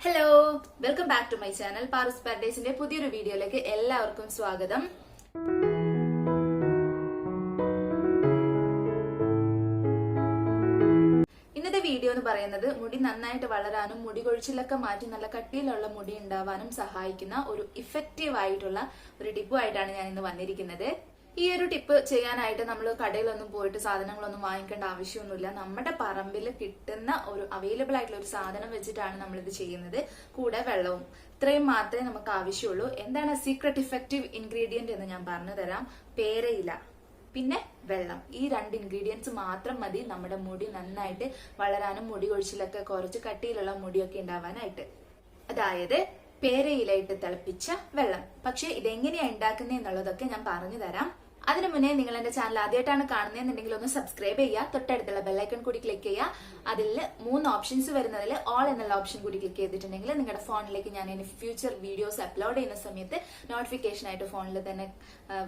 Hello, welcome back to my channel. പാറൂസ് പാരഡൈസിന്റെ പുതിയൊരു വീഡിയോയിലേക്ക് എല്ലാവർക്കും സ്വാഗതം. ഇന്നത്തെ വീഡിയോ എന്ന് പറയുന്നത് മുടി നന്നായിട്ട് വളരാനും മുടി കൊഴിച്ചിലൊക്കെ മാറ്റി നല്ല കട്ടിയിലുള്ള മുടി ഉണ്ടാവാനും സഹായിക്കുന്ന ഒരു ഇഫക്റ്റീവ് ആയിട്ടുള്ള ഒരു ടിപ്പുമായിട്ടാണ് ഞാൻ ഇന്ന് വന്നിരിക്കുന്നത്. ഈ ഒരു ടിപ്പ് ചെയ്യാനായിട്ട് നമ്മൾ കടയിലൊന്നും പോയിട്ട് സാധനങ്ങളൊന്നും വാങ്ങിക്കേണ്ട ആവശ്യമൊന്നുമില്ല. നമ്മുടെ പറമ്പിൽ കിട്ടുന്ന ഒരു അവൈലബിൾ ആയിട്ടുള്ള ഒരു സാധനം വെച്ചിട്ടാണ് നമ്മൾ ഇത് ചെയ്യുന്നത്. കൂടെ വെള്ളവും, ഇത്രയും മാത്രമേ നമുക്ക് ആവശ്യമുള്ളൂ. എന്താണ് സീക്രട്ട് ഇഫക്റ്റീവ് ഇൻഗ്രീഡിയന്റ് എന്ന് ഞാൻ പറഞ്ഞു തരാം. പേരയില പിന്നെ വെള്ളം, ഈ രണ്ട് ഇൻഗ്രീഡിയൻസ് മാത്രം മതി നമ്മുടെ മുടി നന്നായിട്ട് വളരാനും മുടി കൊഴിച്ചിലൊക്കെ കുറച്ച് കട്ടിയിലുള്ള മുടിയൊക്കെ ഉണ്ടാവാനായിട്ട്. അതായത് പേരയിലായിട്ട് തിളപ്പിച്ച വെള്ളം. പക്ഷെ ഇതെങ്ങനെയാ ഉണ്ടാക്കുന്നത് എന്നുള്ളതൊക്കെ ഞാൻ പറഞ്ഞു തരാം. അതിനു മുന്നേ നിങ്ങൾ എന്റെ ചാനൽ ആദ്യമായിട്ടാണ് കാണുന്നതെന്നുണ്ടെങ്കിൽ ഒന്ന് സബ്സ്ക്രൈബ് ചെയ്യുക. തൊട്ടടുത്തുള്ള ബെല്ലൈക്കൺ കൂടി ക്ലിക്ക് ചെയ്യുക. അതിൽ 3 ഓപ്ഷൻസ് വരുന്നതിൽ ഓൾ എന്നുള്ള ഓപ്ഷൻ കൂടി ക്ലിക്ക് ചെയ്തിട്ടുണ്ടെങ്കിൽ നിങ്ങളുടെ ഫോണിലേക്ക് ഞാൻ ഇനി ഫ്യൂച്ചർ വീഡിയോസ് അപ്ലോഡ് ചെയ്യുന്ന സമയത്ത് നോട്ടിഫിക്കേഷൻ ആയിട്ട് ഫോണിൽ തന്നെ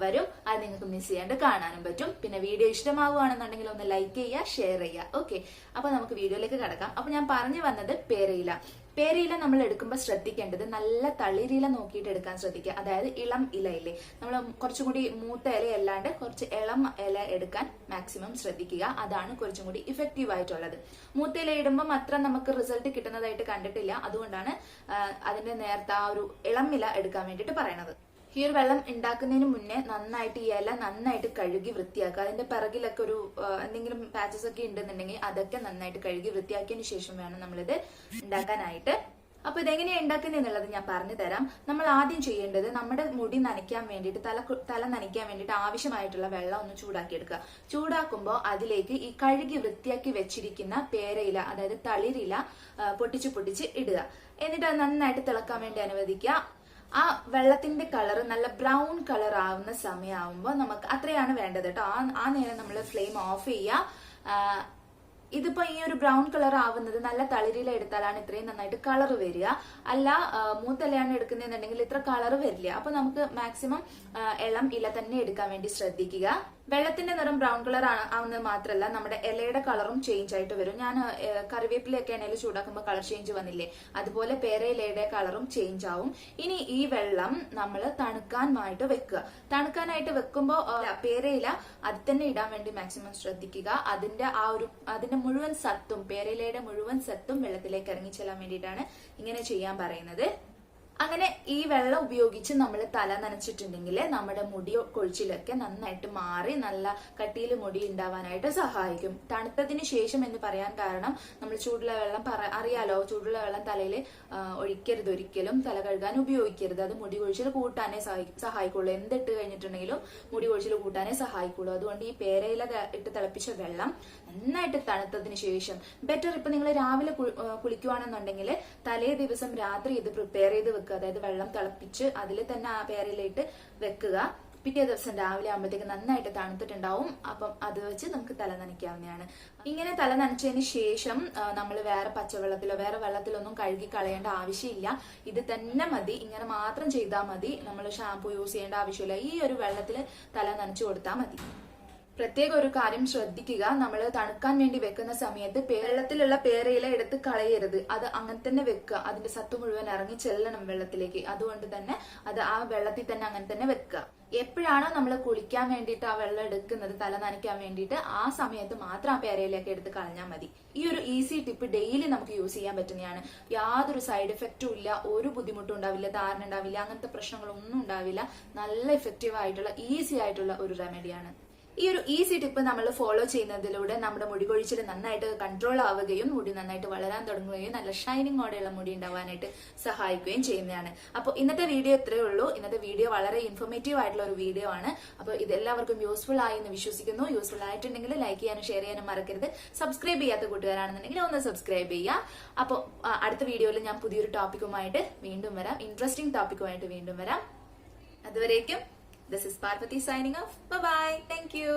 വരും. അത് നിങ്ങൾക്ക് മിസ് ചെയ്യാണ്ട് കാണാനും പറ്റും. പിന്നെ വീഡിയോ ഇഷ്ടമാവുകയാണെന്നുണ്ടെങ്കിൽ ഒന്ന് ലൈക്ക് ചെയ്യുക, ഷെയർ ചെയ്യുക. ഓക്കെ, അപ്പൊ നമുക്ക് വീഡിയോയിലേക്ക് കടക്കാം. അപ്പൊ ഞാൻ പറഞ്ഞു വന്നത് പേരയില. പേരയില നമ്മൾ എടുക്കുമ്പോൾ ശ്രദ്ധിക്കേണ്ടത് നല്ല തളിരില നോക്കിയിട്ട് എടുക്കാൻ ശ്രദ്ധിക്കുക. അതായത് ഇളം ഇലയില്ലേ, നമ്മൾ കുറച്ചും കൂടി മൂത്ത ഇല അല്ലാണ്ട് കുറച്ച് ഇളം ഇല എടുക്കാൻ മാക്സിമം ശ്രദ്ധിക്കുക. അതാണ് കുറച്ചും കൂടി ഇഫക്റ്റീവ് ആയിട്ടുള്ളത്. മൂത്ത ഇല ഇടുമ്പോൾ അത്ര നമുക്ക് റിസൾട്ട് കിട്ടുന്നതായിട്ട് കണ്ടിട്ടില്ല. അതുകൊണ്ടാണ് അതിന്റെ നേരത്തെ ആ ഒരു ഇളം ഇല എടുക്കാൻ വേണ്ടിയിട്ട് പറയണത്. ഈ ഒരു വെള്ളം ഉണ്ടാക്കുന്നതിന് മുന്നേ നന്നായിട്ട് ഈ ഇല നന്നായിട്ട് കഴുകി വൃത്തിയാക്കുക. അതിന്റെ പിറകിലൊക്കെ ഒരു എന്തെങ്കിലും പാച്ചസ് ഒക്കെ ഉണ്ടെന്നുണ്ടെങ്കിൽ അതൊക്കെ നന്നായിട്ട് കഴുകി വൃത്തിയാക്കിയതിന് ശേഷം വേണം നമ്മളിത് ഉണ്ടാക്കാനായിട്ട്. അപ്പൊ ഇതെങ്ങനെയാണ് ഉണ്ടാക്കുന്നത് എന്നുള്ളത് ഞാൻ പറഞ്ഞു തരാം. നമ്മൾ ആദ്യം ചെയ്യേണ്ടത് നമ്മുടെ മുടി നനയ്ക്കാൻ വേണ്ടിയിട്ട് തല നനയ്ക്കാൻ വേണ്ടിയിട്ട് ആവശ്യമായിട്ടുള്ള വെള്ളം ഒന്ന് ചൂടാക്കി എടുക്കുക. ചൂടാക്കുമ്പോൾ അതിലേക്ക് ഈ കഴുകി വൃത്തിയാക്കി വെച്ചിരിക്കുന്ന പേരയില, അതായത് തളിരില പൊട്ടിച്ച് ഇടുക. എന്നിട്ട് അത് നന്നായിട്ട് തിളക്കാൻ വേണ്ടി അനുവദിക്കുക. ആ വെള്ളത്തിന്റെ കളർ നല്ല ബ്രൗൺ കളർ ആവുന്ന സമയമാകുമ്പോൾ നമുക്ക് അത്രയാണ് വേണ്ടത് കേട്ടോ. ആ നേരം നമ്മൾ ഫ്ലെയിം ഓഫ് ചെയ്യുക. ഇതിപ്പോ ഈ ഒരു ബ്രൗൺ കളർ ആവുന്നത് നല്ല തളിരില എടുത്താലാണ് ഇത്രയും നന്നായിട്ട് കളർ വരിക. അല്ല മൂത്തലയാണ് എടുക്കുന്നതെന്നുണ്ടെങ്കിൽ ഇത്ര കളർ വരില്ല. അപ്പൊ നമുക്ക് മാക്സിമം ഇളം ഇല തന്നെ എടുക്കാൻ വേണ്ടി ശ്രദ്ധിക്കുക. വെള്ളത്തിന്റെ നിറം ബ്രൗൺ കളർ ആവുന്നത് മാത്രമല്ല നമ്മുടെ ഇലയുടെ കളറും ചേഞ്ച് ആയിട്ട് വരും. ഞാൻ കറിവേപ്പിലൊക്കെ എണ്ണയിൽ ചൂടാക്കുമ്പോൾ കളർ ചേഞ്ച് വന്നില്ലേ, അതുപോലെ പേരയിലയുടെ കളറും ചേഞ്ച് ആവും. ഇനി ഈ വെള്ളം നമ്മൾ തണുക്കാനായിട്ട് വെക്കുക. തണുക്കാനായിട്ട് വെക്കുമ്പോൾ പേരയില അത് തന്നെ ഇടാൻ വേണ്ടി മാക്സിമം ശ്രദ്ധിക്കുക. അതിന്റെ മുഴുവൻ സത്തും, പേരയിലയുടെ മുഴുവൻ സത്തും വെള്ളത്തിലേക്ക് ഇറങ്ങി ചെല്ലാൻ വേണ്ടിയിട്ടാണ് ഇങ്ങനെ ചെയ്യാൻ പറയുന്നത്. അങ്ങനെ ഈ വെള്ളം ഉപയോഗിച്ച് നമ്മൾ തല നനച്ചിട്ടുണ്ടെങ്കിൽ നമ്മുടെ മുടി കൊഴിച്ചിലൊക്കെ നന്നായിട്ട് മാറി നല്ല കട്ടിയിൽ മുടി ഉണ്ടാവാനായിട്ട് സഹായിക്കും. തണുത്തതിന് ശേഷം എന്ന് പറയാൻ കാരണം നമ്മൾ ചൂടുള്ള വെള്ളം അറിയാലോ, ചൂടുള്ള വെള്ളം തലയിൽ ഒഴിക്കരുത്, ഒരിക്കലും തല കഴുകാൻ ഉപയോഗിക്കരുത്. അത് മുടി കൊഴിച്ചിൽ കൂട്ടാനേ സഹായിക്കുള്ളൂ. എന്തിട്ട് കഴിഞ്ഞിട്ടുണ്ടെങ്കിലും മുടി കൊഴിച്ചിൽ കൂട്ടാനേ സഹായിക്കുള്ളൂ. അതുകൊണ്ട് ഈ പേരയില ഇട്ട് തിളപ്പിച്ച വെള്ളം നന്നായിട്ട് തണുത്തതിന് ശേഷം, ബെറ്റർ ഇപ്പൊ നിങ്ങൾ രാവിലെ കുളിക്കുവാണെന്നുണ്ടെങ്കിൽ തലേ ദിവസം രാത്രി ഇത് പ്രിപ്പയർ ചെയ്ത് വെക്കുക. അതായത് വെള്ളം തിളപ്പിച്ച് അതിൽ തന്നെ ആ പേരയിലിട്ട് വെക്കുക. പിറ്റേ ദിവസം രാവിലെ ആകുമ്പോഴത്തേക്ക് നന്നായിട്ട് തണുത്തിട്ടുണ്ടാവും. അപ്പം അത് വെച്ച് നമുക്ക് തല നനയ്ക്കാവുന്നതാണ്. ഇങ്ങനെ തല നനച്ചതിന് ശേഷം നമ്മൾ വേറെ പച്ചവെള്ളത്തിലോ വേറെ വെള്ളത്തിലൊന്നും കഴുകി കളയേണ്ട ആവശ്യമില്ല. ഇത് തന്നെ മതി, ഇങ്ങനെ മാത്രം ചെയ്താൽ മതി. നമ്മൾ ഷാമ്പു യൂസ് ചെയ്യേണ്ട ആവശ്യമില്ല. ഈ ഒരു വെള്ളത്തിൽ തല നനച്ചു കൊടുത്താൽ മതി. പ്രത്യേക ഒരു കാര്യം ശ്രദ്ധിക്കുക, നമ്മൾ തണുക്കാൻ വേണ്ടി വെക്കുന്ന സമയത്ത് വെള്ളത്തിലുള്ള പേരയില എടുത്ത് കളയരുത്. അത് അങ്ങനെ തന്നെ വെക്കുക. അതിന്റെ സത്ത് മുഴുവൻ ഇറങ്ങി ചെല്ലണം വെള്ളത്തിലേക്ക്. അതുകൊണ്ട് തന്നെ അത് ആ വെള്ളത്തിൽ തന്നെ അങ്ങനെ തന്നെ വെക്കുക. എപ്പോഴാണോ നമ്മൾ കുളിക്കാൻ വേണ്ടിയിട്ട് ആ വെള്ളം എടുക്കുന്നത്, തല നനയ്ക്കാൻ വേണ്ടിയിട്ട്, ആ സമയത്ത് മാത്രം ആ പേരയിലൊക്കെ എടുത്ത് കളഞ്ഞാൽ മതി. ഈ ഒരു ഈസി ടിപ്പ് ഡെയിലി നമുക്ക് യൂസ് ചെയ്യാൻ പറ്റുന്നതാണ്. യാതൊരു സൈഡ് എഫക്റ്റും ഇല്ല, ഒരു ബുദ്ധിമുട്ടും ഉണ്ടാവില്ല, ധാരണ ഉണ്ടാവില്ല, അങ്ങനത്തെ പ്രശ്നങ്ങളൊന്നും ഉണ്ടാവില്ല. നല്ല എഫക്റ്റീവ് ആയിട്ടുള്ള ഈസി ആയിട്ടുള്ള ഒരു റെമഡിയാണ്. ഈ ഒരു ഈസി ടിപ്പ് നമ്മൾ ഫോളോ ചെയ്യുന്നതിലൂടെ നമ്മുടെ മുടി കൊഴിച്ചിൽ നന്നായിട്ട് കൺട്രോൾ ആവുകയും മുടി നന്നായിട്ട് വളരാൻ തുടങ്ങുകയും നല്ല ഷൈനിങ്ങോടെയുള്ള മുടി ഉണ്ടാവാനായിട്ട് സഹായിക്കുകയും ചെയ്യുന്നതാണ്. അപ്പോൾ ഇന്നത്തെ വീഡിയോ ഇത്രയേ ഉള്ളൂ. ഇന്നത്തെ വീഡിയോ വളരെ ഇൻഫോർമേറ്റീവ് ആയിട്ടുള്ള ഒരു വീഡിയോ ആണ്. അപ്പോൾ ഇതെല്ലാവർക്കും യൂസ്ഫുൾ ആയി എന്ന് വിശ്വസിക്കുന്നു. യൂസ്ഫുൾ ആയിട്ടുണ്ടെങ്കിൽ ലൈക്ക് ചെയ്യാനും ഷെയർ ചെയ്യാനും മറക്കരുത്. സബ്സ്ക്രൈബ് ചെയ്യാത്ത കൂട്ടുകാരാണെന്നുണ്ടെങ്കിൽ ഒന്ന് സബ്സ്ക്രൈബ് ചെയ്യുക. അപ്പോൾ അടുത്ത വീഡിയോയിൽ ഞാൻ പുതിയൊരു ടോപ്പിക്കുമായിട്ട് വീണ്ടും വരാം. ഇൻട്രസ്റ്റിംഗ് ടോപ്പിക്കുമായിട്ട് വീണ്ടും വരാം. അതുവരേക്കും this is Parvati signing off. Bye bye. Thank you.